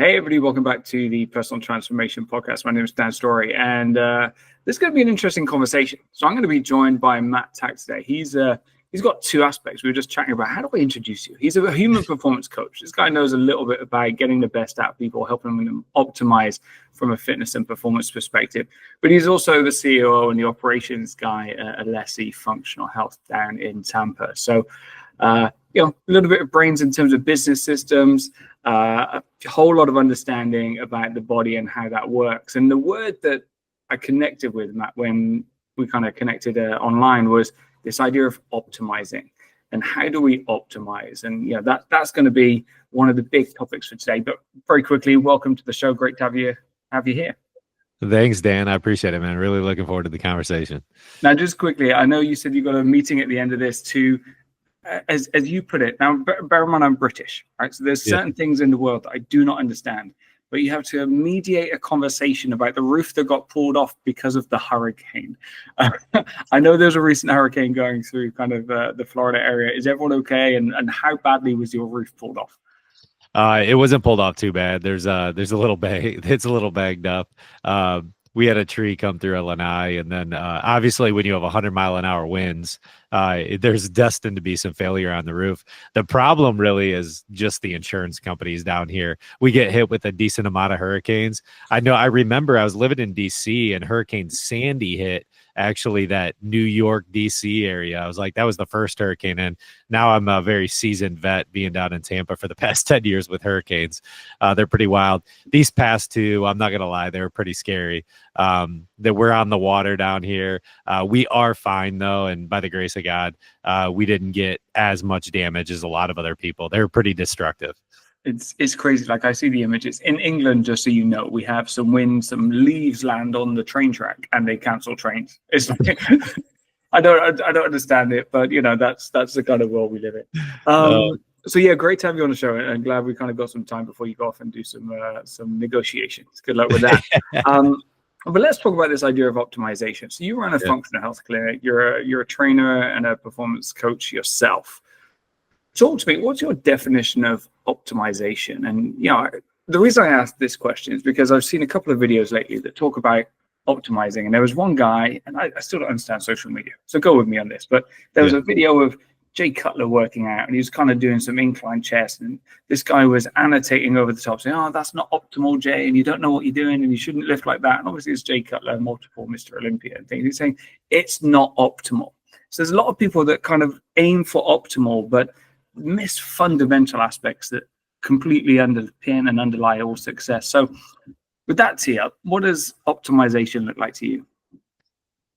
Hey, everybody, welcome back to the Personal Transformation Podcast. My name is Dan Story, and this is going to be an interesting conversation. So I'm going to be joined by Matt Tack today. He's got two aspects. We were just chatting about how do I introduce you? He's a human performance coach. This guy knows a little bit about getting the best out of people, helping them optimize from a fitness and performance perspective. But he's also the CEO and the operations guy at Alessi Functional Health down in Tampa. So a little bit of brains in terms of business systems, a whole lot of understanding about the body and how that works. And the word that I connected with, Matt, when we kind of connected online was this idea of optimizing. And how do we optimize? And that's going to be one of the big topics for today. But very quickly, welcome to the show. Great to have you here. Thanks, Dan. I appreciate it, man. Really looking forward to the conversation. Now, just quickly, I know you said you got a meeting at the end of this to as you put it. Now, bear in mind, I'm British, right? So there's certain things in the world that I do not understand, but you have to mediate a conversation about the roof that got pulled off because of the hurricane. I know there's a recent hurricane going through kind of the Florida area. Is everyone okay? And how badly was your roof pulled off? It wasn't pulled off too bad. There's a little bag. It's a little bagged up. We had a tree come through a lanai, and then obviously when you have 100-mile-an-hour winds, there's destined to be some failure on the roof. The problem really is just the insurance companies down here. We get hit with a decent amount of hurricanes. I remember I was living in DC and Hurricane Sandy hit actually that New York, DC area. I was like, that was the first hurricane. And now I'm a very seasoned vet being down in Tampa for the past 10 years with hurricanes. They're pretty wild. These past two, I'm not going to lie, they were pretty scary. That we're on the water down here. We are fine though. And by the grace of God, we didn't get as much damage as a lot of other people. They were pretty destructive. It's crazy. Like I see the images in England, just so you know, we have some wind, some leaves land on the train track and they cancel trains. It's like, I don't understand it, but that's the kind of world we live in. So yeah, great to have you on the show, and I'm glad we kind of got some time before you go off and do some negotiations. Good luck with that. But let's talk about this idea of optimization. So you run a functional health clinic. You're a trainer and a performance coach yourself. Talk to me. What's your definition of optimization? And the reason I asked this question is because I've seen a couple of videos lately that talk about optimizing, and there was one guy, and I still don't understand social media, so go with me on this. But there was a video of Jay Cutler working out, and he was kind of doing some incline chest, and this guy was annotating over the top, saying, "Oh, that's not optimal, Jay, and you don't know what you're doing, and you shouldn't lift like that." And obviously, it's Jay Cutler, multiple Mr. Olympia, and things. He's saying it's not optimal. So there's a lot of people that kind of aim for optimal, but miss fundamental aspects that completely underpin and underlie all success. So with that tee up, what does optimization look like to you?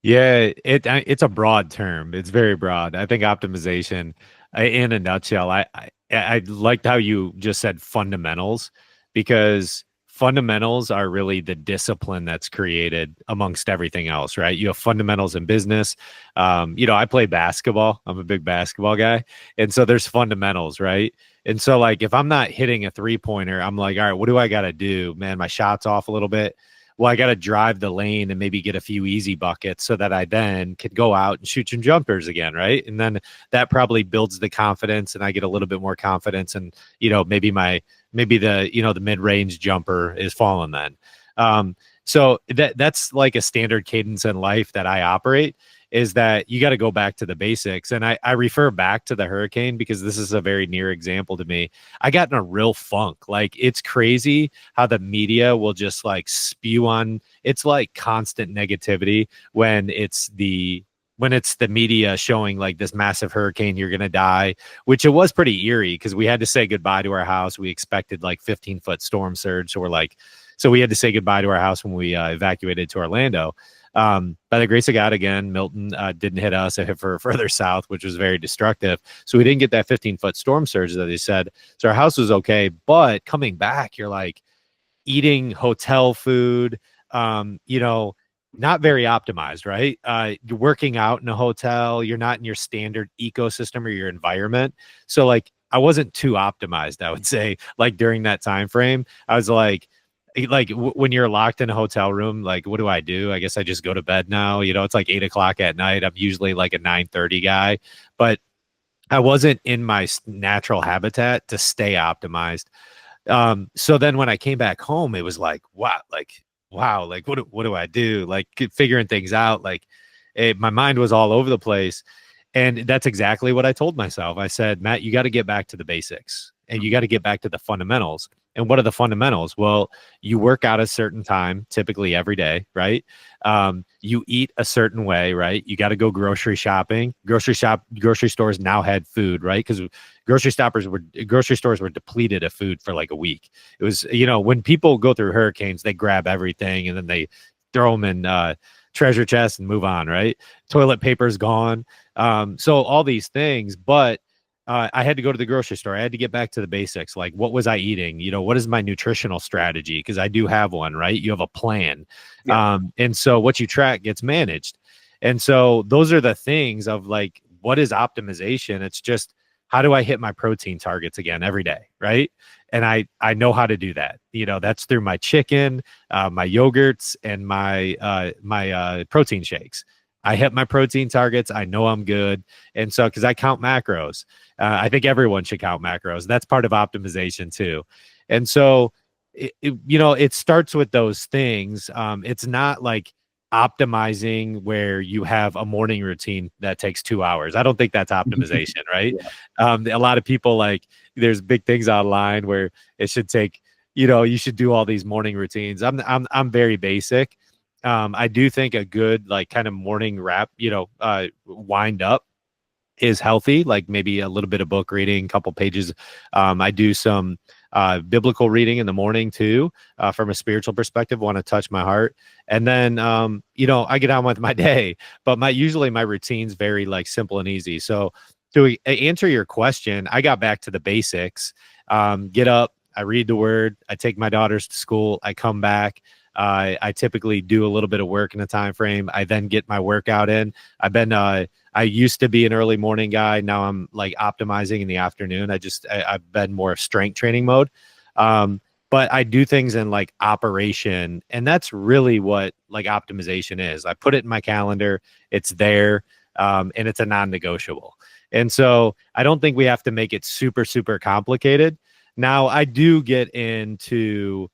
Yeah, it's a broad term. It's very broad. I think optimization, in a nutshell, I liked how you just said fundamentals, because fundamentals are really the discipline that's created amongst everything else, right? You have fundamentals in business. I play basketball. I'm a big basketball guy. And so there's fundamentals, right? And so like, if I'm not hitting a 3-pointer, I'm like, all right, what do I got to do? Man, my shot's off a little bit. Well, I got to drive the lane and maybe get a few easy buckets so that I then could go out and shoot some jumpers again, right? And then that probably builds the confidence, and I get a little bit more confidence, and maybe the mid-range jumper is falling then. So that's like a standard cadence in life that I operate, is that you got to go back to the basics. And I refer back to the hurricane because this is a very near example to me. I got in a real funk. Like, it's crazy how the media will just like spew on. It's like constant negativity when it's the media showing like this massive hurricane, you're going to die, which it was pretty eerie because we had to say goodbye to our house. We expected like 15-foot storm surge. So we had to say goodbye to our house when we evacuated to Orlando. By the grace of God, again, Milton didn't hit us. It hit further south, which was very destructive. So we didn't get that 15-foot storm surge that they said. So our house was okay. But coming back, you're like eating hotel food, not very optimized, right? You're working out in a hotel. You're not in your standard ecosystem or your environment. So like, I wasn't too optimized, I would say, like during that time frame. I was like when you're locked in a hotel room, like, what do? I guess I just go to bed now. It's like 8:00 at night. I'm usually like a 9:30 guy, but I wasn't in my natural habitat to stay optimized. So then when I came back home, it was like, wow, like what do I do? Like figuring things out, like my mind was all over the place. And that's exactly what I told myself. I said, Matt, you got to get back to the basics and you got to get back to the fundamentals. And what are the fundamentals? Well, you work out a certain time, typically every day, right? You eat a certain way, right? You got to go grocery shopping. Grocery stores now had food, right? Because grocery stores were depleted of food for like a week. It was, when people go through hurricanes, they grab everything and then they throw them in treasure chests and move on, right? Toilet paper's gone. So all these things, but I had to go to the grocery store. I had to get back to the basics. Like, what was I eating? What is my nutritional strategy? Because I do have one, right? You have a plan. Yeah. And so what you track gets managed. And so those are the things of like, what is optimization? It's just, how do I hit my protein targets again every day, right? And I know how to do that. That's through my chicken, my yogurts, and my protein shakes. I hit my protein targets. I know I'm good. And so, because I count macros, I think everyone should count macros. That's part of optimization too. And so, it starts with those things. It's not like optimizing where you have a morning routine that takes 2 hours. I don't think that's optimization, right? Yeah. A lot of people there's big things online where it should take, you should do all these morning routines. I'm very basic. I do think a good like kind of morning wrap, wind up is healthy, like maybe a little bit of book reading, a couple pages. I do some biblical reading in the morning too, from a spiritual perspective, want to touch my heart. And then, I get on with my day, but usually my routine's very like simple and easy. So to answer your question, I got back to the basics. Get up, I read the word, I take my daughters to school, I come back. I typically do a little bit of work in a time frame. I then get my workout in. I used to be an early morning guy. Now I'm like optimizing in the afternoon. I've been more of strength training mode. But I do things in like operation, and that's really what like optimization is. I put it in my calendar. It's there. And it's a non-negotiable. And so I don't think we have to make it super, super complicated. Now I do get into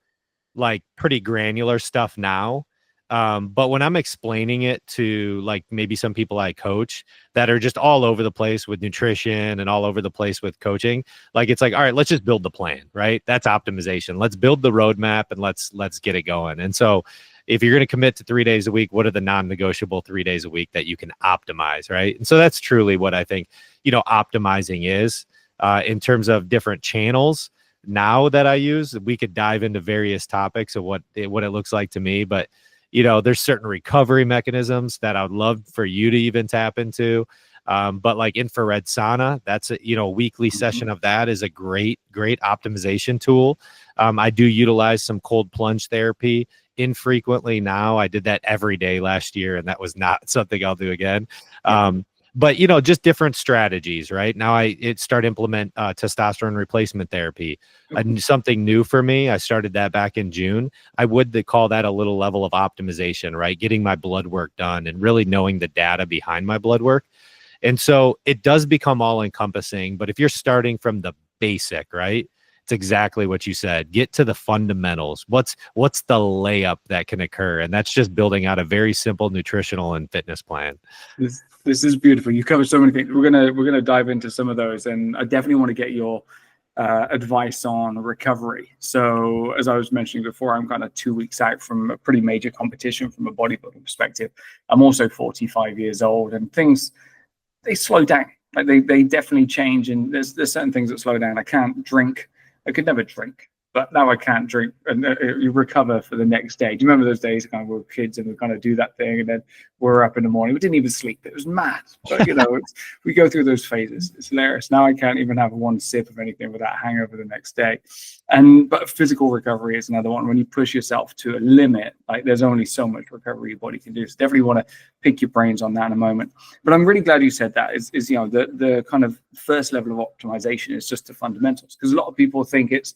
like pretty granular stuff now. But when I'm explaining it to like maybe some people I coach that are just all over the place with nutrition and all over the place with coaching, like it's like, all right, let's just build the plan, right? That's optimization. Let's build the roadmap and let's get it going. And so if you're going to commit to 3 days a week, what are the non-negotiable 3 days a week that you can optimize, right? And so that's truly what I think, optimizing is in terms of different channels. Now that I use, we could dive into various topics of what it looks like to me, but there's certain recovery mechanisms that I would love for you to even tap into. But like infrared sauna, that's a weekly session of that is a great optimization tool. I do utilize some cold plunge therapy infrequently now. I did that every day last year, and that was not something I'll do again. But just different strategies, right? Now I start implement testosterone replacement therapy, something new for me. I started that back in June. I would call that a little level of optimization, right? Getting my blood work done and really knowing the data behind my blood work. And so it does become all encompassing. But if you're starting from the basic, right? It's exactly what you said. Get to the fundamentals. What's the layup that can occur? And that's just building out a very simple nutritional and fitness plan. This is beautiful. You covered so many things. We're gonna dive into some of those, and I definitely want to get your advice on recovery. So as I was mentioning before, I'm kind of 2 weeks out from a pretty major competition from a bodybuilding perspective. I'm also 45 years old, and things, they slow down. Like they definitely change, and there's certain things that slow down. I can't drink. I could never drink, but now I can't drink, and you recover for the next day. Do you remember those days kind of we were kids and we kind of do that thing, and then we're up in the morning. We didn't even sleep. It was mad. But we go through those phases. It's hilarious. Now I can't even have one sip of anything without hangover the next day. But physical recovery is another one. When you push yourself to a limit, like there's only so much recovery your body can do. So definitely want to pick your brains on that in a moment. But I'm really glad you said that. Is the kind of first level of optimization is just the fundamentals, because a lot of people think it's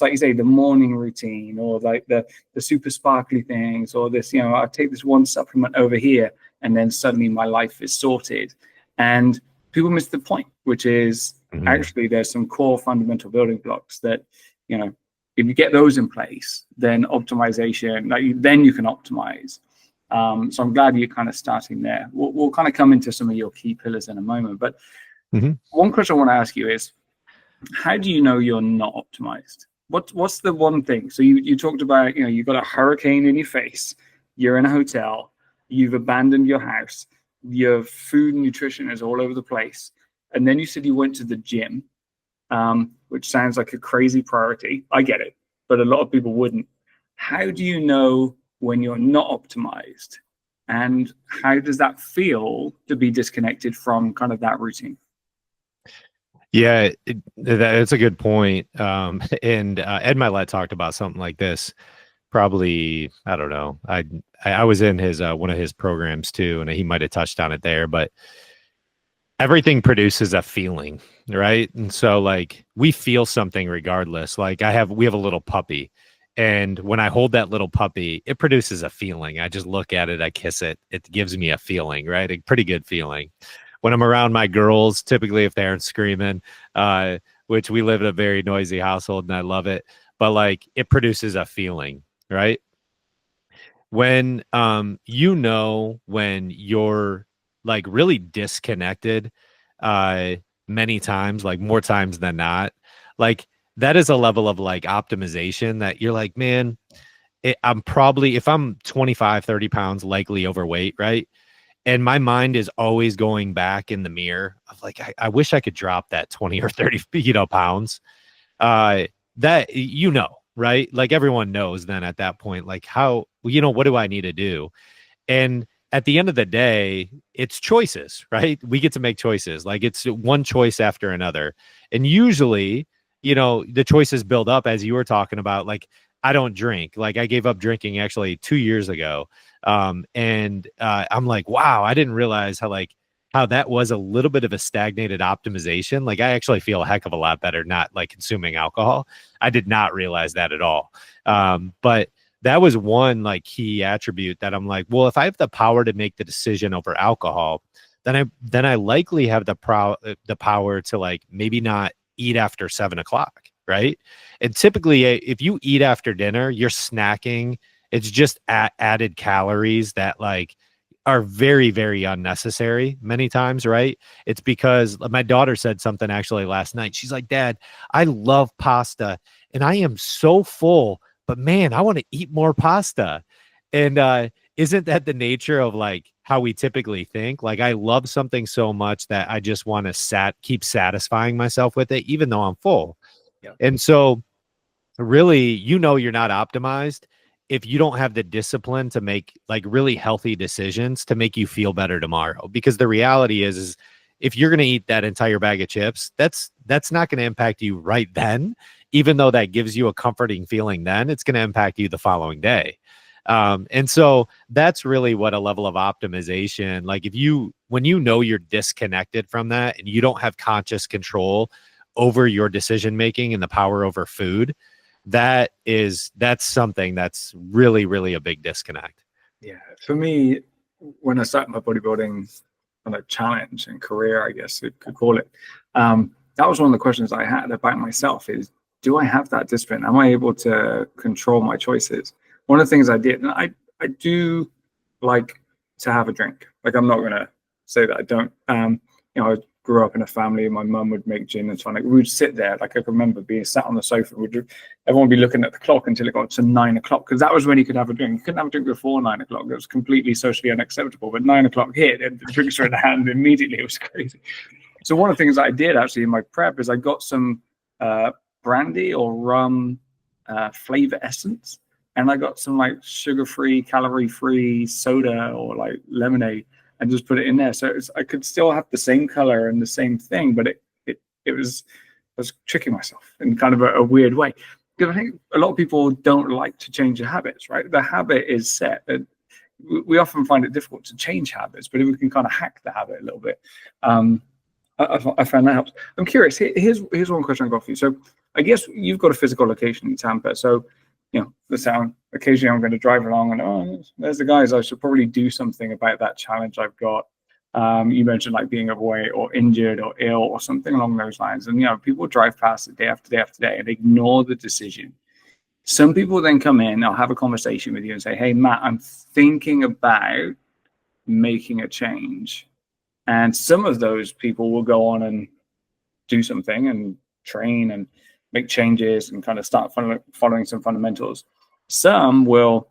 like you say, the morning routine, or like the super sparkly things, or this, I take this one supplement over here and then suddenly my life is sorted. And people miss the point, which is actually there's some core fundamental building blocks that if you get those in place, then optimization, then you can optimize. So I'm glad you're kind of starting there. We'll kind of come into some of your key pillars in a moment. But one question I want to ask you is, how do you know you're not optimized? What's the one thing? So you talked about, you've got a hurricane in your face, you're in a hotel, you've abandoned your house, your food and nutrition is all over the place. And then you said you went to the gym, which sounds like a crazy priority. I get it, but a lot of people wouldn't. How do you know when you're not optimized? And how does that feel to be disconnected from kind of that routine? Yeah, that's a good point. And Ed Milet talked about something like this. Probably, I don't know. I was in his one of his programs too, and he might have touched on it there. But everything produces a feeling, right? And so, like, we feel something regardless. Like we have a little puppy, and when I hold that little puppy, it produces a feeling. I just look at it, I kiss it, it gives me a feeling, right? A pretty good feeling. When I'm around my girls, typically if they aren't screaming, which we live in a very noisy household and I love it, but like it produces a feeling, right? When when you're like really disconnected, many times, like more times than not, like that is a level of like optimization that you're like, man, I'm probably, if I'm 25, 30 pounds likely overweight, right? And my mind is always going back in the mirror of like, I wish I could drop that 20 or 30, pounds. That, right? Like everyone knows then at that point, like how, what do I need to do? And at the end of the day, it's choices, right? We get to make choices. Like it's one choice after another. And usually, the choices build up as you were talking about, like, I don't drink. Like I gave up drinking actually 2 years ago. And I'm like, wow, I didn't realize how that was a little bit of a stagnated optimization. Like I actually feel a heck of a lot better not like consuming alcohol. I did not realize that at all. But that was one like key attribute that I'm like, well, if I have the power to make the decision over alcohol, then I likely have the power to like maybe not eat after 7 o'clock. Right. And typically if you eat after dinner, you're snacking. It's just added calories that like are very, very unnecessary many times, right? It's because my daughter said something actually last night. She's like, Dad, I love pasta and I am so full, but man, I want to eat more pasta. And isn't that the nature of like how we typically think? Like I love something so much that I just want to keep satisfying myself with it, even though I'm full. Yeah. And so really, you're not optimized if you don't have the discipline to make like really healthy decisions to make you feel better tomorrow. Because the reality is if you're going to eat that entire bag of chips, that's not going to impact you right then. Even though that gives you a comforting feeling then, it's going to impact you the following day. And so that's really what a level of optimization, like when you're disconnected from that and you don't have conscious control over your decision making and the power over food, that's something that's really, really a big disconnect. Yeah, for me, when I started my bodybuilding kind of challenge and career, I guess you could call it, that was one of the questions I had about myself is, do I have that discipline? Am I able to control my choices? One of the things I did, and I do like to have a drink. Like I'm not going to say that I don't. I grew up in a family. My mum would make gin and tonic. We would sit there. Like I can remember being sat on the sofa. Everyone would be looking at the clock until it got to 9 o'clock because that was when you could have a drink. You couldn't have a drink before 9 o'clock. It was completely socially unacceptable. But 9 o'clock hit and the drinks were in the hand immediately. It was crazy. So one of the things I did actually in my prep is I got some brandy or rum flavor essence. And I got some like sugar-free, calorie-free soda or like lemonade and just put it in there. So I could still have the same color and the same thing, but I was tricking myself in kind of a weird way. Because I think a lot of people don't like to change their habits, right? The habit is set. We often find it difficult to change habits, but if we can kind of hack the habit a little bit, I find that helps. I'm curious. Here's one question I got for you. So I guess you've got a physical location in Tampa. So occasionally I'm going to drive along and there's the guys. I should probably do something about that challenge I've got. You mentioned like being overweight or injured or ill or something along those lines. And people drive past it day after day after day and ignore the decision. Some people then come in, I'll have a conversation with you and say, hey, Matt, I'm thinking about making a change. And some of those people will go on and do something and train and make changes and kind of start following some fundamentals. Some will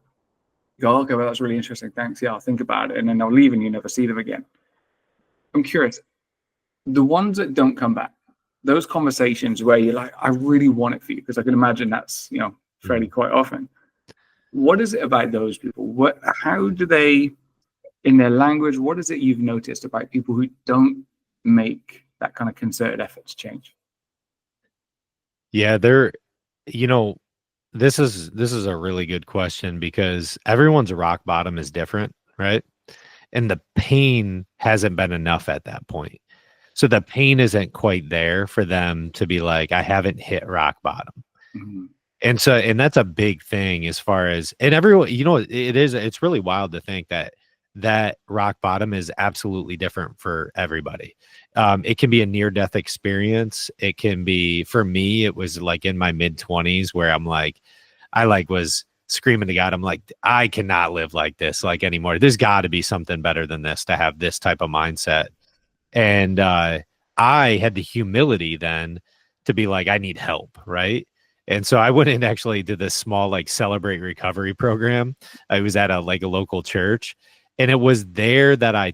go, okay, well, that's really interesting. Thanks. Yeah, I'll think about it. And then they'll leave and you never see them again. I'm curious, the ones that don't come back, those conversations where you're like, I really want it for you, because I can imagine that's, fairly quite often. What is it about those people? How do they, in their language, what is it you've noticed about people who don't make that kind of concerted effort to change? Yeah, this is a really good question, because everyone's rock bottom is different, right? And the pain hasn't been enough at that point. So the pain isn't quite there for them to be like, I haven't hit rock bottom. Mm-hmm. And that's a big thing as far as, and everyone, it's really wild to think that rock bottom is absolutely different for everybody. It can be a near death experience. It can be, for me, it was like in my mid-20s where I was screaming to God. I'm like, I cannot live like this anymore. There's got to be something better than this, to have this type of mindset. And I had the humility then to be like, I need help, right? And so I went in actually to this small Celebrate Recovery program. I was at a local church, and it was there that I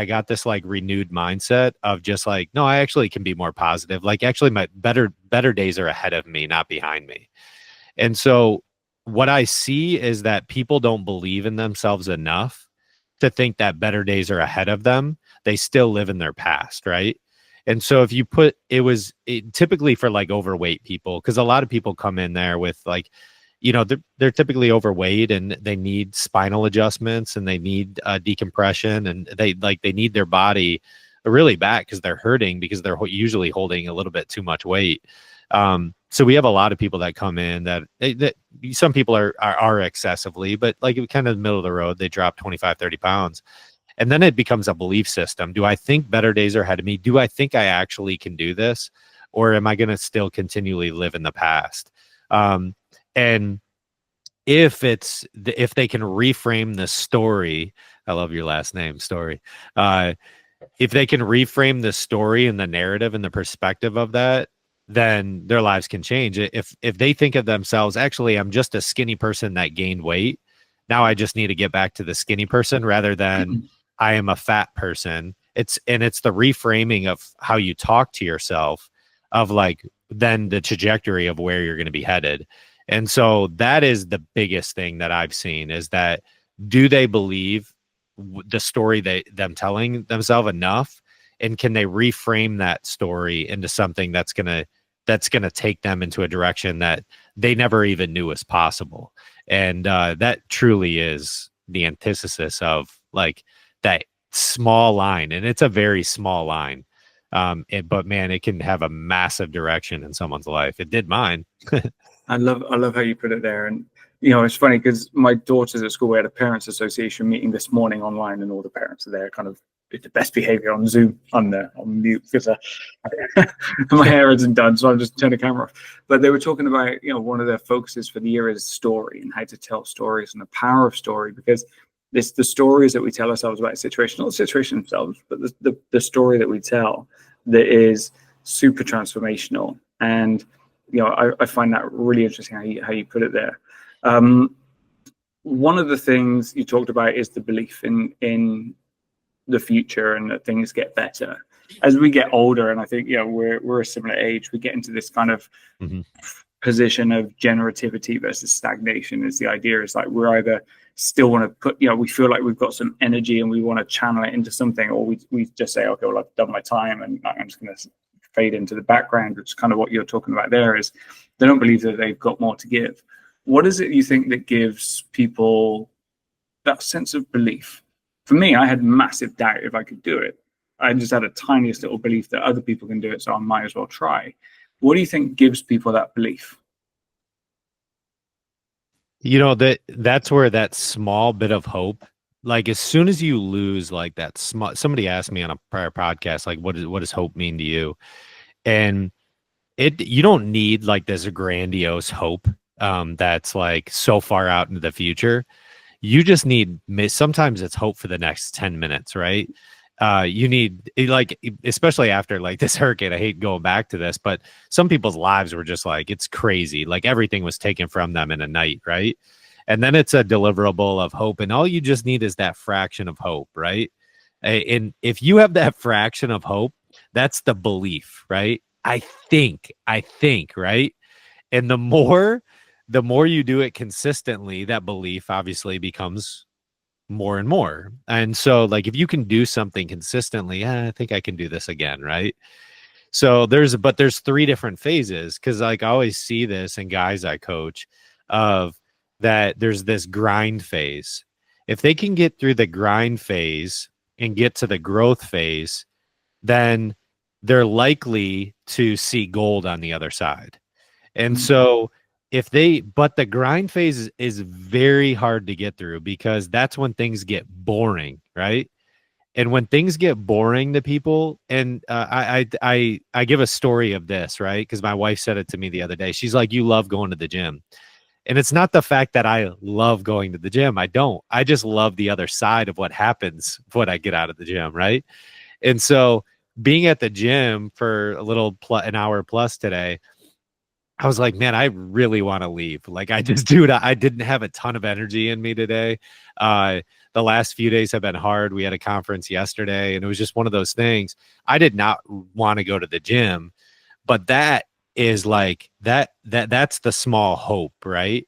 got this renewed mindset of just no, I actually can be more positive. Actually, my better days are ahead of me, not behind me. And so what I see is that people don't believe in themselves enough to think that better days are ahead of them. They still live in their past, right? And so if you typically for overweight people, because a lot of people come in there with they're typically overweight and they need spinal adjustments and they need decompression, and they need their body really back because they're hurting, because they're usually holding a little bit too much weight. So we have a lot of people that come in that some people are excessively, but kind of middle of the road, they drop 25, 30 pounds. And then it becomes a belief system. Do I think better days are ahead of me? Do I think I actually can do this? Or am I going to still continually live in the past? And if they can reframe the story, I love your last name, Story. If they can reframe the story and the narrative and the perspective of that, then their lives can change. If they think of themselves, actually, I'm just a skinny person that gained weight. Now I just need to get back to the skinny person, rather than I am a fat person. It's the reframing of how you talk to yourself, of then the trajectory of where you're going to be headed. And so that is the biggest thing that I've seen, is that, do they believe the story them telling themselves enough? And can they reframe that story into something that's going to take them into a direction that they never even knew was possible? And that truly is the antithesis of that small line. And it's a very small line. But man, it can have a massive direction in someone's life. It did mine. I love how you put it there. And it's funny because my daughter's at school. We had a parents association meeting this morning online, and all the parents are there, kind of with the best behavior on Zoom, on mute, because my hair isn't done, so I'm just turning the camera off. But they were talking about, one of their focuses for the year is story, and how to tell stories, and the power of story, because it's the stories that we tell ourselves about situations, not the situation themselves, but the story that we tell that is super transformational. And I find that really interesting how you put it there. One of the things you talked about is the belief in the future and that things get better as we get older. And I think we're a similar age. We get into this kind of position of generativity versus stagnation. Is the idea is we're either still want to put, we feel like we've got some energy and we want to channel it into something, or we just say, okay, well, I've done my time and I'm just going to fade into the background, which is kind of what you're talking about there. Is they don't believe that they've got more to give. What is it you think that gives people that sense of belief? For me, I had massive doubt if I could do it. I just had a tiniest little belief that other people can do it, so I might as well try. What do you think gives people that belief? That's where that small bit of hope, as soon as you lose that small, somebody asked me on a prior podcast, what does hope mean to you? And you don't need this grandiose hope. that's like so far out into the future. You just need, sometimes it's hope for the next 10 minutes, right? You need, like, especially after like this hurricane, I hate going back to this, but some people's lives were just like, it's crazy. Like everything was taken from them in a night, right? And then it's a deliverable of hope. And all you just need is that fraction of hope, right? And if you have that fraction of hope, that's the belief, right? I think, right? And the more you do it consistently, that belief obviously becomes more and more. And so like if you can do something consistently, I think I can do this again, right? So there's three different phases, because like I always see this in guys I coach, of that there's this grind phase. If they can get through the grind phase and get to the growth phase, then they're likely to see gold on the other side. And so but the grind phase is very hard to get through, because that's when things get boring, right? And when things get boring to people, and I give a story of this, right? Because my wife said it to me the other day. She's like, "You love going to the gym," and it's not the fact that I love going to the gym. I don't. I just love the other side of what happens when I get out of the gym, right? And so being at the gym for an hour plus today, I was like, man, I really want to leave. Like, dude, I didn't have a ton of energy in me today. The last few days have been hard. We had a conference yesterday, and it was just one of those things. I did not want to go to the gym, but that is like that's the small hope, right?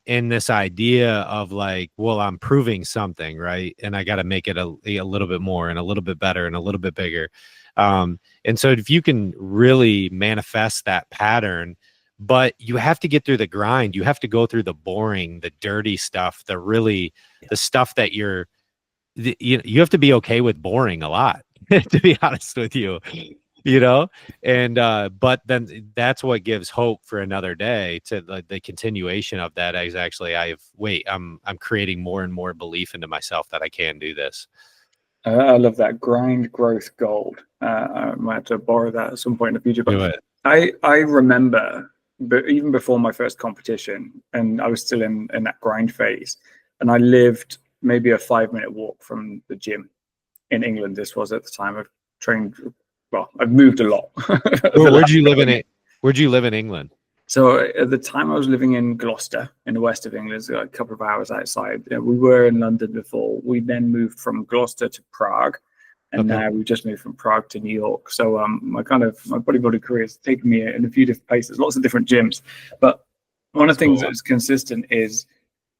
In this idea of like, well, I'm proving something, right? And I got to make it a little bit more and a little bit better and a little bit bigger. And so if you can really manifest that pattern, but you have to get through the grind, you have to go through the boring, the dirty stuff, the stuff that you have to be okay with boring a lot, to be honest with you, and but then that's what gives hope for another day, to the continuation of that is actually, I'm creating more and more belief into myself that I can do this. I love that, grind, growth, gold. I might have to borrow that at some point in the future. Do But it. I remember, but even before my first competition, and I was still in that grind phase, and I lived maybe a 5-minute walk from the gym in England. This was at the time. I've trained. Well, I've moved a lot. Where'd you live in it? Where'd you live in England? So at the time I was living in Gloucester in the west of England, so a couple of hours outside. We were in London before. We then moved from Gloucester to Prague, and now we've just moved from Prague to New York. So my bodybuilding career has taken me in a few different places, lots of different gyms. But one of the things that's consistent is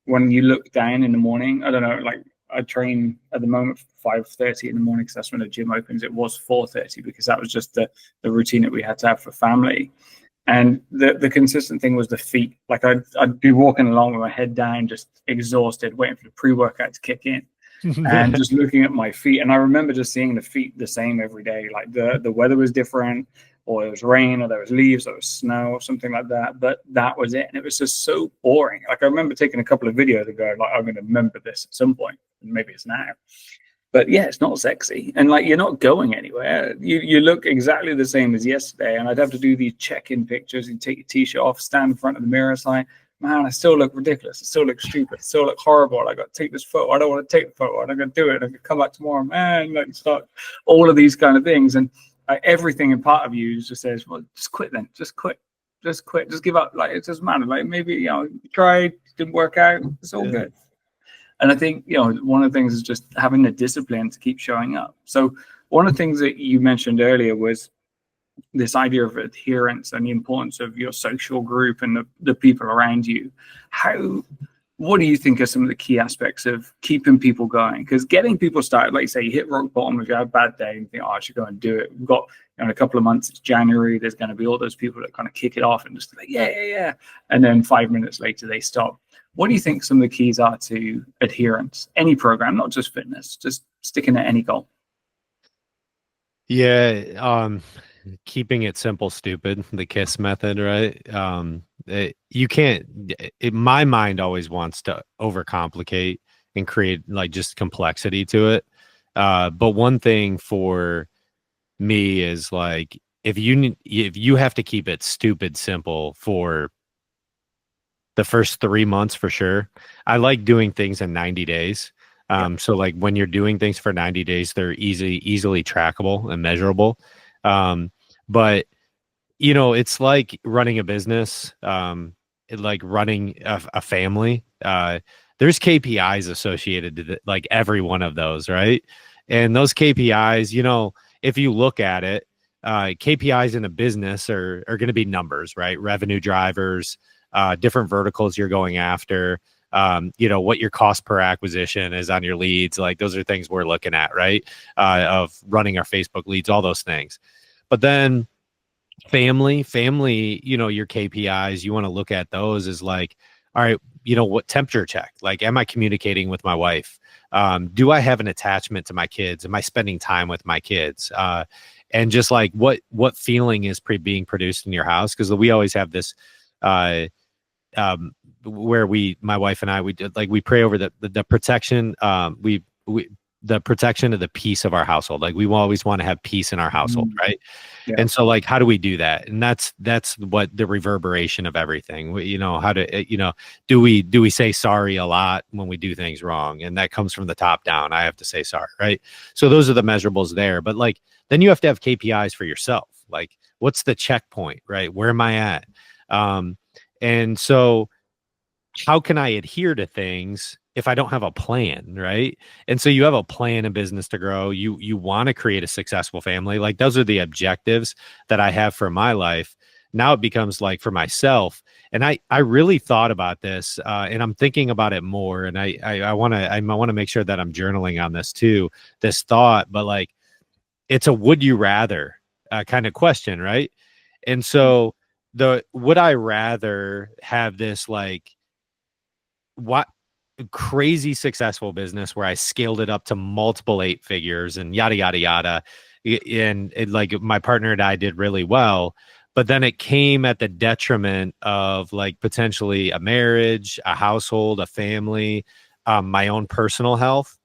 when you look down in the morning, I don't know, like I train at the moment 5:30 in the morning because that's when the gym opens. It was 4:30 because that was just the routine that we had to have for family. And the consistent thing was the feet. Like I'd be walking along with my head down, just exhausted, waiting for the pre-workout to kick in, and just looking at my feet. And I remember just seeing the feet the same every day. Like the weather was different, or it was rain, or there was leaves, or it was snow, or something like that. But that was it. And it was just so boring. Like I remember taking a couple of videos and going, like, I'm going to remember this at some point, and maybe it's now. But yeah, it's not sexy, and like you're not going anywhere. You look exactly the same as yesterday, and I'd have to do these check-in pictures. You take your t-shirt off, stand in front of the mirror, it's like, man, I still look ridiculous. I still look stupid. I still look horrible. I got to take this photo. I don't want to take the photo. I'm going to do it. I'm going to come back tomorrow, man. Like start all of these kind of things, and everything in part of you just says, well, just quit then. Just quit. Just quit. Just give up. Like it doesn't matter. Like maybe you tried, didn't work out. It's all good. And I think, one of the things is just having the discipline to keep showing up. So one of the things that you mentioned earlier was this idea of adherence and the importance of your social group and the people around you. What do you think are some of the key aspects of keeping people going? Because getting people started, like you say, you hit rock bottom, if you have a bad day and you think, I should go and do it. We've got, in a couple of months, it's January, there's going to be all those people that kind of kick it off and just like, yeah. And then 5 minutes later, they stop. What do you think some of the keys are to adherence? Any program, not just fitness, just sticking at any goal. Yeah. Keeping it simple, stupid, the KISS method, right? You can't, my mind always wants to overcomplicate and create like just complexity to it. But one thing for me is like, if you have to keep it stupid simple for the first 3 months for sure. I like doing things in 90 days. So like when you're doing things for 90 days, they're easily trackable and measurable. But it's like running a business, like running a family. There's KPIs associated to like every one of those, right? And those KPIs, if you look at it, KPIs in a business are going to be numbers, right? Revenue drivers, different verticals you're going after, what your cost per acquisition is on your leads. Like those are things we're looking at, right? Of running our Facebook leads, all those things. But then family, your KPIs, you want to look at those as like, all right, what temperature check? Like, am I communicating with my wife? Do I have an attachment to my kids? Am I spending time with my kids? And just like what feeling is being produced in your house? Because we always have this where my wife and I, we did like we pray over the protection. We the protection of the peace of our household. Like we always want to have peace in our household, right? Yeah. And so like, how do we do that? And that's what the reverberation of everything, how to, do we say sorry a lot when we do things wrong? And that comes from the top down. I have to say sorry, right? So those are the measurables there. But like, then you have to have KPIs for yourself. Like, what's the checkpoint, right? Where am I at? And so how can I adhere to things if I don't have a plan, right? And so you have a plan in business to grow. You want to create a successful family. Like those are the objectives that I have for my life. Now it becomes like for myself. And I really thought about this, and I'm thinking about it more. And I want to make sure that I'm journaling on this too. This thought, but like it's a would you rather kind of question, right? And so would I rather have this like what crazy successful business where I scaled it up to multiple 8 figures and yada yada yada, and like my partner and I did really well, but then it came at the detriment of like potentially a marriage, a household, a family, my own personal health?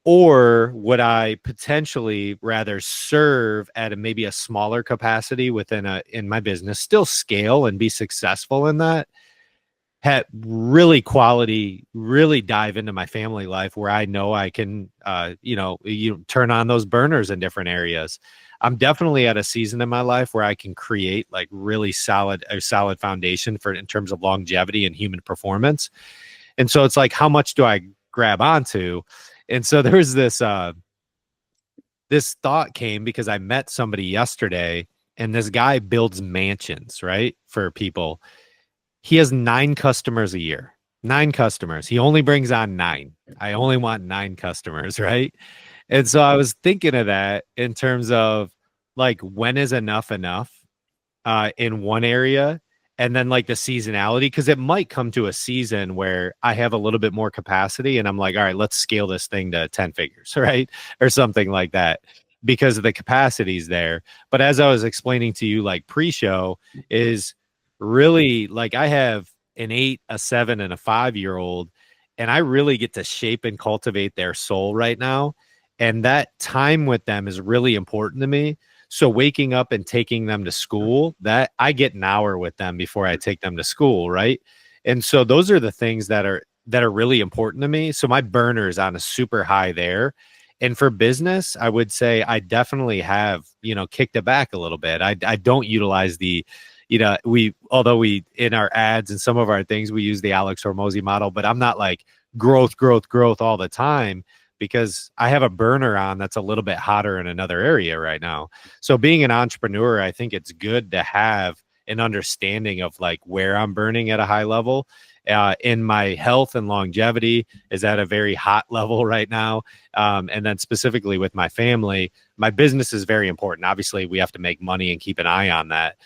Or would I potentially rather serve at maybe a smaller capacity in my business, still scale and be successful in that, had really dive into my family life where I know I can, you turn on those burners in different areas. I'm definitely at a season in my life where I can create like really solid foundation in terms of longevity and human performance. And so it's like, how much do I grab onto? And so there was this thought came because I met somebody yesterday, and this guy builds mansions, right? For people. He has 9 customers a year. 9 customers. He only brings on 9. I only want 9 customers, right? And so I was thinking of that in terms of like, when is enough in one area, and then like the seasonality, because it might come to a season where I have a little bit more capacity and I'm like, all right, let's scale this thing to 10 figures, right? Or something like that, because of the capacities there. But as I was explaining to you, like pre-show, is really like I have an 8, a 7, and a 5-year-old, and I really get to shape and cultivate their soul right now. And that time with them is really important to me. So waking up and taking them to school, that I get an hour with them before I take them to school, right? And so those are the things that are really important to me. So my burner is on a super high there. And for business, I would say I definitely have, kicked it back a little bit. I don't utilize although we in our ads and some of our things, we use the Alex Hormozi model, but I'm not like growth all the time, because I have a burner on that's a little bit hotter in another area right now. So being an entrepreneur, I think it's good to have an understanding of like where I'm burning at a high level. In my health and longevity is at a very hot level right now. And then specifically with my family, my business is very important. Obviously, we have to make money and keep an eye on that.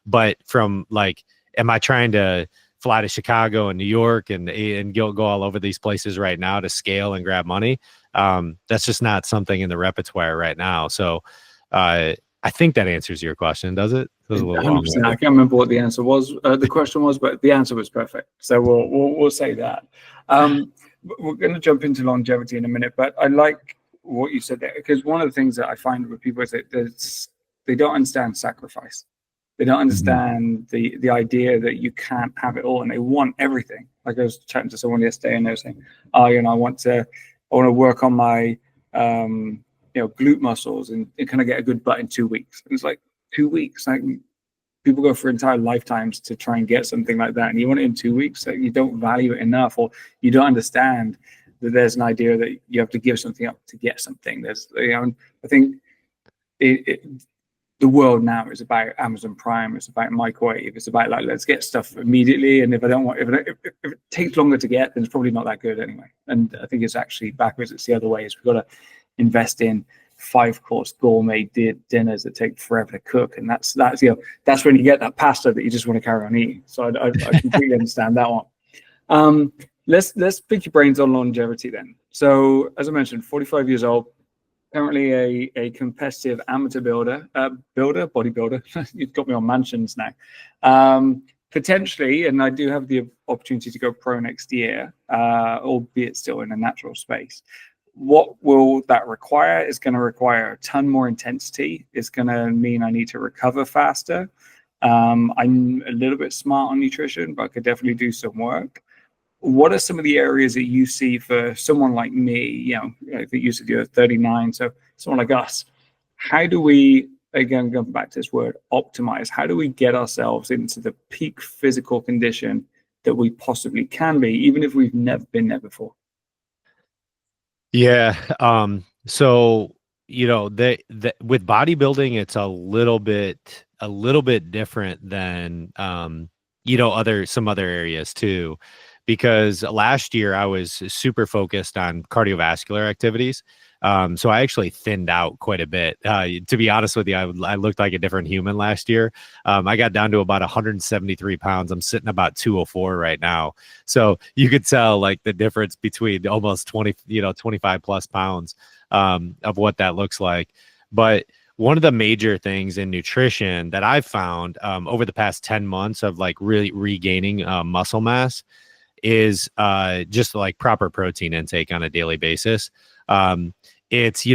But from like, am I trying to fly to Chicago and New York and go all over these places right now to scale and grab money? That's just not something in the repertoire right now. So I think that answers your question. Does it? It was a little 100%. I can't remember what the answer was. The question was, but the answer was perfect. So we'll say that. We're going to jump into longevity in a minute, but I like what you said there, because one of the things that I find with people is that they don't understand sacrifice. They don't Mhm. understand the idea that you can't have it all, and they want everything. Like I was chatting to someone yesterday, and they were saying, "Oh, I want to work on my glute muscles and kind of get a good butt in 2 weeks." And it's like 2 weeks, like people go for entire lifetimes to try and get something like that, and you want it in 2 weeks. Like, you don't value it enough, or you don't understand that there's an idea that you have to give something up to get something. There's, I think it, the world now is about Amazon Prime. It's about microwave. It's about, like, let's get stuff immediately. And if I don't want, if it takes longer to get, then it's probably not that good anyway. And I think it's actually backwards. It's the other way. Is we've got to invest in 5-course gourmet dinners that take forever to cook, and that's when you get that pasta that you just want to carry on eating. So I completely understand that one. Let's pick your brains on longevity then. So as I mentioned, 45 years old. Currently a competitive amateur bodybuilder. You've got me on mansions now. Potentially, and I do have the opportunity to go pro next year, albeit still in a natural space. What will that require? It's going to require a ton more intensity. It's going to mean I need to recover faster. I'm a little bit smart on nutrition, but I could definitely do some work. What are some of the areas that you see for someone like me, that used to do 39, so someone like us? How do we, again, going back to this word, optimize, how do we get ourselves into the peak physical condition that we possibly can be, even if we've never been there before? Yeah. So, with bodybuilding, it's a little bit different than, some other areas too, because last year I was super focused on cardiovascular activities. So I actually thinned out quite a bit. To be honest with you, I looked like a different human last year. I got down to about 173 pounds. I'm sitting about 204 right now. So you could tell, like, the difference between almost 25 plus pounds of what that looks like. But one of the major things in nutrition that I've found over the past 10 months of, like, really regaining muscle mass is just, like, proper protein intake on a daily basis. It's,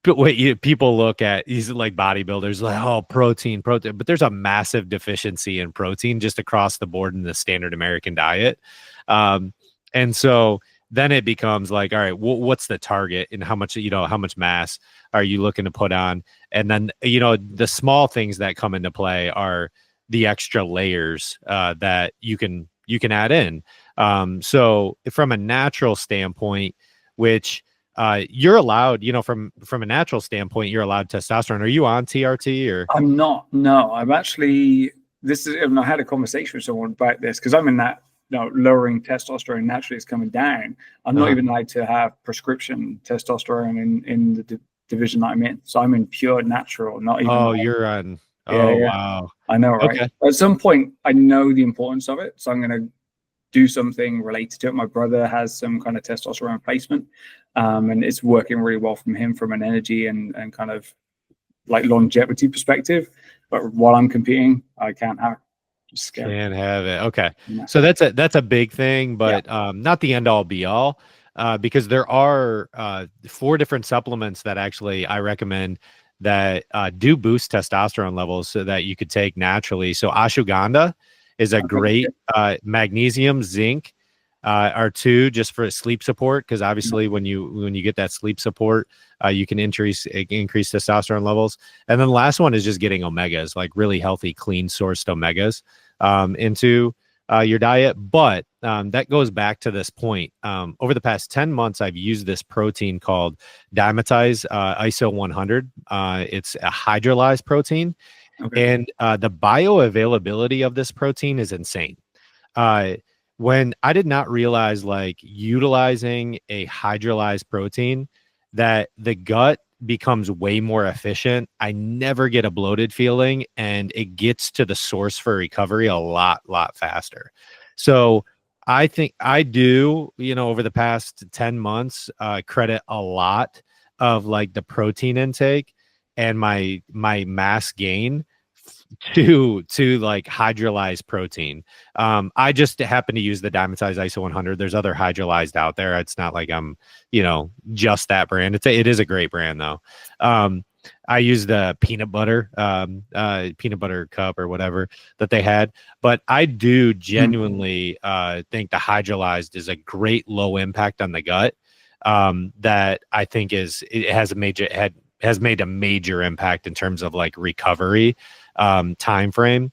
but what people look at, these, like, bodybuilders, like, oh, protein, but there's a massive deficiency in protein just across the board in the standard American diet. And so then it becomes like, all right, what's the target, and how much mass are you looking to put on? And then, the small things that come into play are the extra layers that you can add in. So from a natural standpoint, which you're allowed, from a natural standpoint, you're allowed testosterone. Are you on TRT or? I'm not. No, I'm actually. I had a conversation with someone about this because I'm in that. Lowering testosterone naturally is coming down. I'm not even allowed to have prescription testosterone in the division that I'm in. So I'm in pure natural, not even. Oh, you're on. Yeah, Oh, yeah. wow. I know, right? Okay. At some point, I know the importance of it, so I'm going to do something related to it. My brother has some kind of testosterone replacement, and it's working really well from him from an energy and kind of, like, longevity perspective. But while I'm competing, I can't have it. It's scary. Can't have it. Okay. Yeah. So that's a big thing, but not the end all be all, because there are 4 different supplements that actually I recommend that do boost testosterone levels so that you could take naturally. So ashwagandha is a great magnesium, zinc are 2 just for sleep support, because obviously when you get that sleep support, you can increase testosterone levels. And then the last one is just getting omegas, like really healthy, clean sourced omegas into your diet. But that goes back to this point. Over the past 10 months, I've used this protein called Dimetize ISO 100. It's a hydrolyzed protein. Okay. And the bioavailability of this protein is insane. When I did not realize, like, utilizing a hydrolyzed protein, that the gut becomes way more efficient. I never get a bloated feeling, and it gets to the source for recovery a lot faster. So I think I do, over the past 10 months, credit a lot of, like, the protein intake and my mass gain to like hydrolyzed protein. I just happen to use the Dimetize ISO 100. There's other hydrolyzed out there. It's not like I'm, just that brand. It is a great brand though. I use the peanut butter cup or whatever that they had. But I do genuinely think the hydrolyzed is a great low impact on the gut. That I think has made a major impact in terms of like recovery time frame.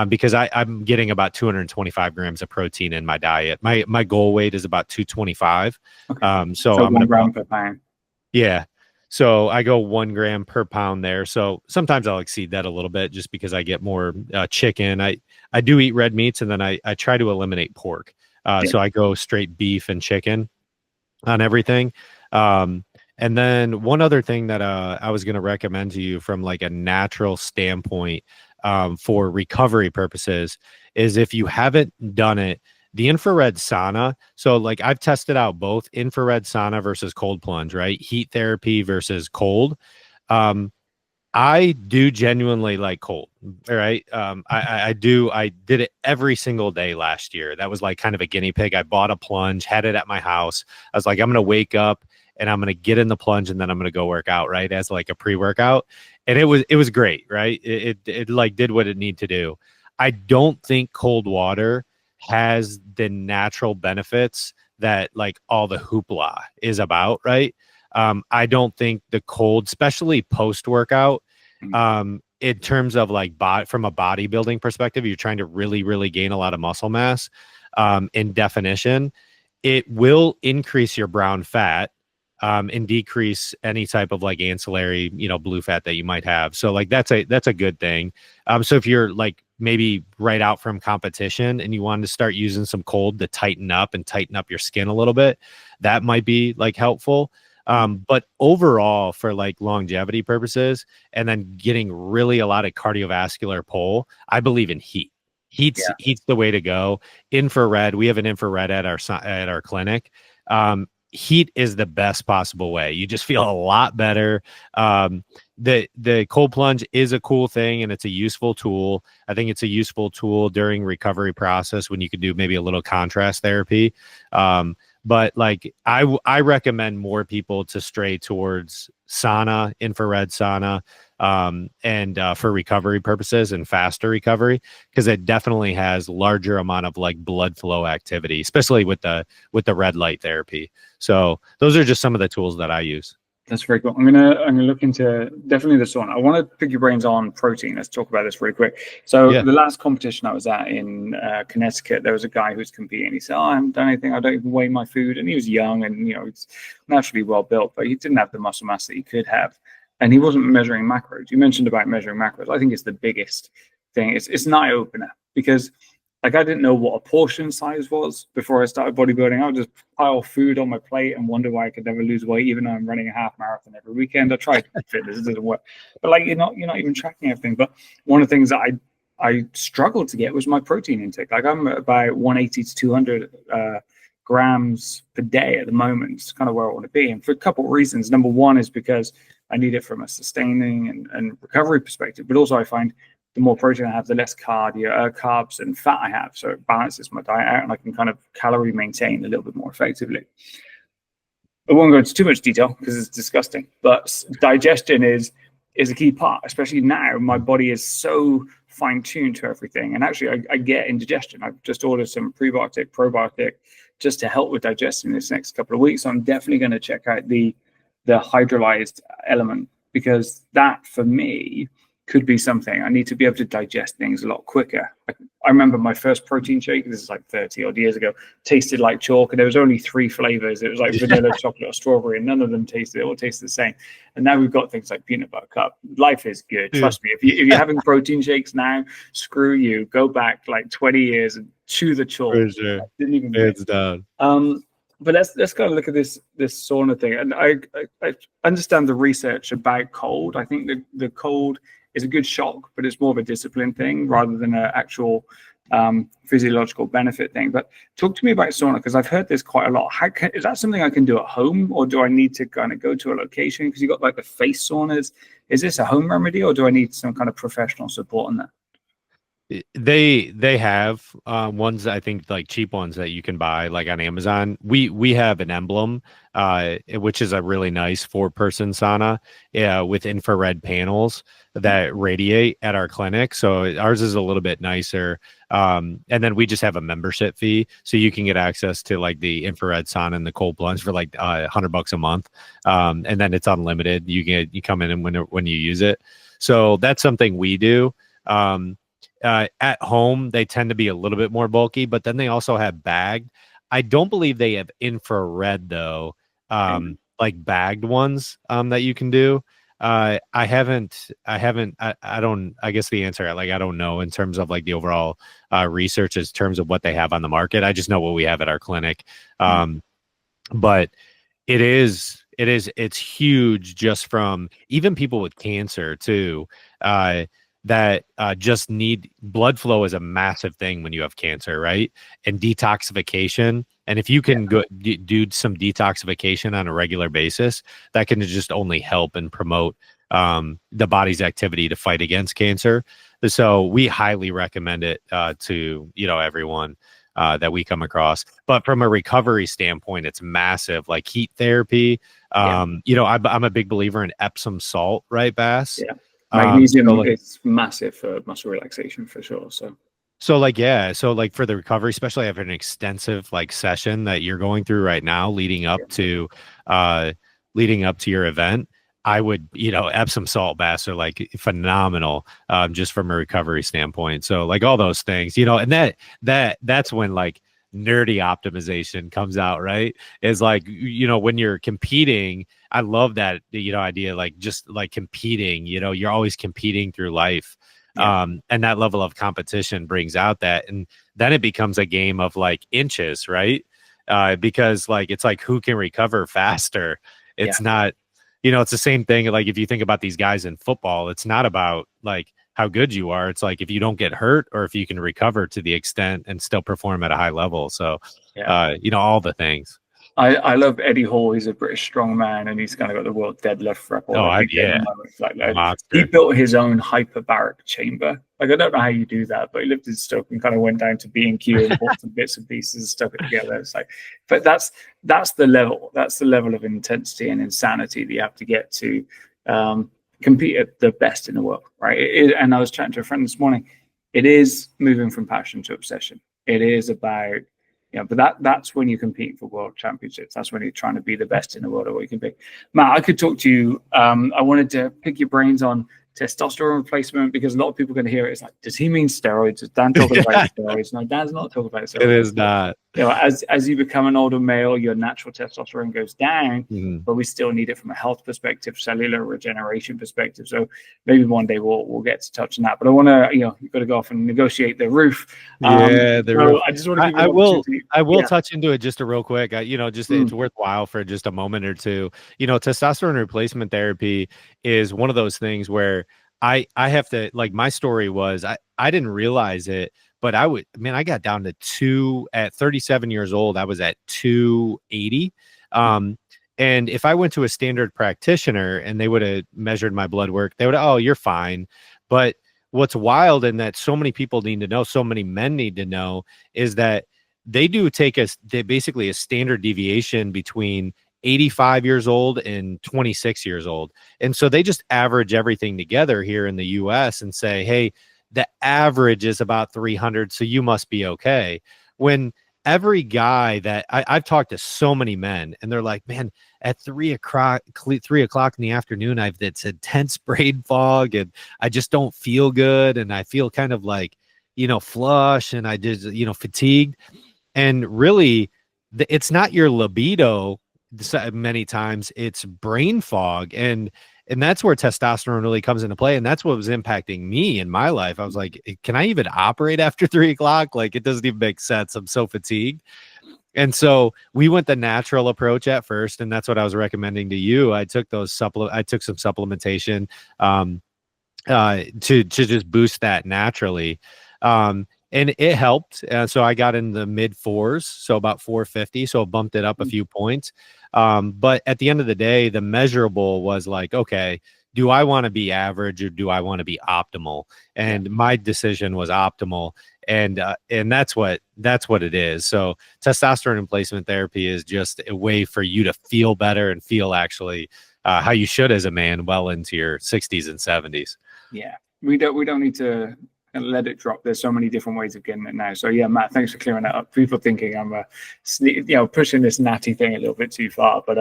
Because I'm getting about 225 grams of protein in my diet. My goal weight is about 225. Okay. So I'm 1 gonna gram per pound. yeah. So I go 1 gram per pound there. So sometimes I'll exceed that a little bit just because I get more chicken. I do eat red meats, and then I try to eliminate pork. So I go straight beef and chicken on everything. And then one other thing that I was going to recommend to you from like a natural standpoint for recovery purposes is, if you haven't done it, the infrared sauna. So like I've tested out both infrared sauna versus cold plunge, right? Heat therapy versus cold. I do genuinely like cold, right? I do. I did it every single day last year. That was like kind of a guinea pig. I bought a plunge, had it at my house. I was like, I'm going to wake up and I'm going to get in the plunge, and then I'm going to go work out, right? As like a pre-workout. And it was great, right? It like did what it needed to do. I don't think cold water has the natural benefits that like all the hoopla is about, right? I don't think the cold, especially post workout, in terms of like from a bodybuilding perspective, you're trying to really, really gain a lot of muscle mass. In definition, it will increase your brown fat, and decrease any type of like ancillary, blue fat that you might have. So like that's a good thing. So if you're like maybe right out from competition and you wanted to start using some cold to tighten up your skin a little bit, that might be like helpful. But overall, for like longevity purposes, and then getting really a lot of cardiovascular pull, I believe in heat. Heat's the way to go. Infrared, we have an infrared at our clinic. Heat is the best possible way. You just feel a lot better. The cold plunge is a cool thing, and it's a useful tool. I think it's a useful tool during recovery process when you could do maybe a little contrast therapy. But like I recommend more people to stray towards sauna, infrared sauna, and for recovery purposes and faster recovery, because it definitely has larger amount of like blood flow activity, especially with the red light therapy. So those are just some of the tools that I use. That's very cool. I'm gonna look into definitely the sauna. I want to pick your brains on protein. Let's talk about this really quick. So the last competition I was at in Connecticut, there was a guy who was competing. He said, "Oh, I haven't done anything. I don't even weigh my food." And he was young, and he's naturally well built, but he didn't have the muscle mass that he could have, and he wasn't measuring macros. You mentioned about measuring macros. I think it's the biggest thing. It's an eye opener, because like I didn't know what a portion size was before I started bodybuilding. I would just pile food on my plate and wonder why I could never lose weight, even though I'm running a half marathon every weekend. I tried fitness, it doesn't work. But like you're not even tracking everything. But one of the things that I struggled to get was my protein intake. Like I'm at about 180 to 200 grams per day at the moment. It's kind of where I want to be, and for a couple of reasons. Number one is because I need it from a sustaining and recovery perspective, but also I find the more protein I have, the less carbs and fat I have. So it balances my diet out, and I can kind of calorie maintain a little bit more effectively. I won't go into too much detail because it's disgusting, but digestion is a key part, especially now. My body is so fine-tuned to everything. And actually, I get indigestion. I've just ordered some prebiotic, probiotic, just to help with digestion this next couple of weeks. So I'm definitely going to check out the hydrolyzed element, because that, for me, could be something. I need to be able to digest things a lot quicker. I remember my first protein shake, this is like 30 odd years ago, tasted like chalk, and there was only 3 flavors. It was like vanilla, chocolate, or strawberry, and none of them all tasted the same. And now we've got things like peanut butter cup. Life is good. Trust me. If you're having protein shakes now, screw you. Go back like 20 years and chew the chalk. For sure. Didn't even it's done. But let's kind of look at this sauna thing. And I understand the research about cold. I think the cold is a good shock, but it's more of a discipline thing rather than an actual physiological benefit thing. But talk to me about sauna, because I've heard this quite a lot. Is that something I can do at home, or do I need to kind of go to a location? Because you've got like the face saunas. Is this a home remedy, or do I need some kind of professional support on that? They have ones, I think, like cheap ones that you can buy like on Amazon. We have an Emblem, which is a really nice 4-person sauna, with infrared panels that radiate at our clinic. So ours is a little bit nicer. And then we just have a membership fee, so you can get access to like the infrared sauna and the cold plunge for like $100 a month. And then it's unlimited. You come in and when you use it. So that's something we do. At home, they tend to be a little bit more bulky, but then they also have bagged. I don't believe they have infrared though, like bagged ones that you can do. I don't, I guess the answer, like, I don't know in terms of like the overall research in terms of what they have on the market. I just know what we have at our clinic. But it's huge just from even people with cancer too. That just need blood flow is a massive thing when you have cancer, right? And detoxification. And if you can go do some detoxification on a regular basis, that can just only help and promote the body's activity to fight against cancer. So we highly recommend it to everyone that we come across. But from a recovery standpoint, it's massive. Like heat therapy. I'm a big believer in Epsom salt, right, Bass? Yeah. Magnesium is massive for muscle relaxation for sure. So like for the recovery, especially after an extensive like session that you're going through right now, leading up to your event, I would, Epsom salt baths are like phenomenal, just from a recovery standpoint. So like all those things, and that's when like nerdy optimization comes out, right? Is like, when you're competing, I love that, idea, like just like competing, you're always competing through life. And that level of competition brings out that, and then it becomes a game of like inches, right? Because like, it's like, who can recover faster? It's not, it's the same thing. Like if you think about these guys in football, it's not about like how good you are. It's like if you don't get hurt or if you can recover to the extent and still perform at a high level. So, all the things. I love Eddie Hall. He's a British strongman, and he's kind of got the world deadlift record. He built his own hyperbaric chamber. Like I don't know how you do that, but he lifted his stuff and kind of went down to B&Q and bought some bits and pieces and stuck it together. It's like, but that's the level. That's the level of intensity and insanity that you have to get to compete at the best in the world, right? And I was chatting to a friend this morning. It is moving from passion to obsession. It is about but that's when you're competing for world championships. That's when you're trying to be the best in the world at what you can be. Matt, I could talk to you. I wanted to pick your brains on testosterone replacement, because a lot of people are going to hear it. It's like, does he mean steroids? Is Dan talking about steroids? No, Dan's not talking about steroids. It is not. As you become an older male, your natural testosterone goes down, but we still need it from a health perspective, cellular regeneration perspective. So maybe one day we'll get to touch on that. But I want to, you've got to go off and negotiate the roof. The roof. I just want to. I will touch into it just a real quick. It's worthwhile for just a moment or two. Testosterone replacement therapy is one of those things where I have to, like, my story was I didn't realize it, but I got down to at 37 years old, I was at 280. And if I went to a standard practitioner and they would have measured my blood work, they would have, oh, you're fine. But what's wild, and that so many people need to know, so many men need to know, is that they take basically a standard deviation between 85 years old and 26 years old. And so they just average everything together here in the US and say, hey, the average is about 300, so you must be okay. When every guy that I've talked to, so many men, and they're like, man, at 3:00 in the afternoon, it's intense brain fog, and I just don't feel good, and I feel kind of like, flush, and I just, fatigued. And really, it's not your libido. Many times it's brain fog, and that's where testosterone really comes into play. And that's what was impacting me in my life. I was like, can I even operate after 3:00? Like, it doesn't even make sense. I'm so fatigued. And so we went the natural approach at first, and that's what I was recommending to you. I took some supplementation to just boost that naturally. And it helped. So I got in the mid 4s, so about 450. So I bumped it up a few points. But at the end of the day, the measurable was like, okay, do I want to be average or do I want to be optimal? And my decision was optimal. And that's what it is. So testosterone replacement therapy is just a way for you to feel better and feel actually how you should as a man well into your 60s and 70s. Yeah, we don't need to let it drop. There's so many different ways of getting it now. So yeah, Matt, thanks for clearing that up. People thinking I'm pushing this natty thing a little bit too far, but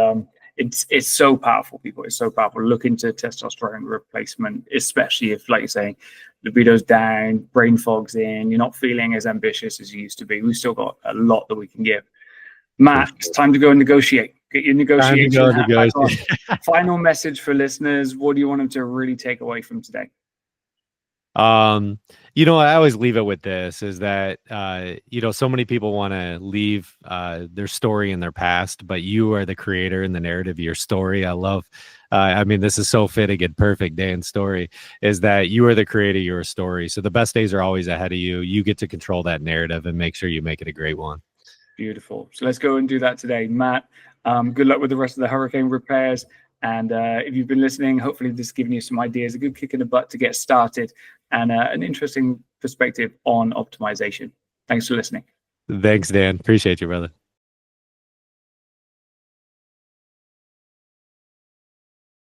it's so powerful, people. It's so powerful. Look into testosterone replacement, especially if, like you're saying, libido's down, brain fog's in, you're not feeling as ambitious as you used to be. We've still got a lot that we can give. Matt, it's time to go and negotiate. Get your negotiation hat back on. Final message for listeners. What do you want them to really take away from today? I always leave it with this, is that, so many people want to leave their story in their past, but you are the creator and the narrative of your story. I love, this is so fitting and perfect. Dan's story is that you are the creator of your story. So the best days are always ahead of you. You get to control that narrative and make sure you make it a great one. Beautiful. So let's go and do that today. Matt, good luck with the rest of the hurricane repairs. And if you've been listening, hopefully this has given you some ideas, a good kick in the butt to get started, and an interesting perspective on optimization. Thanks for listening. Thanks, Dan. Appreciate you, brother.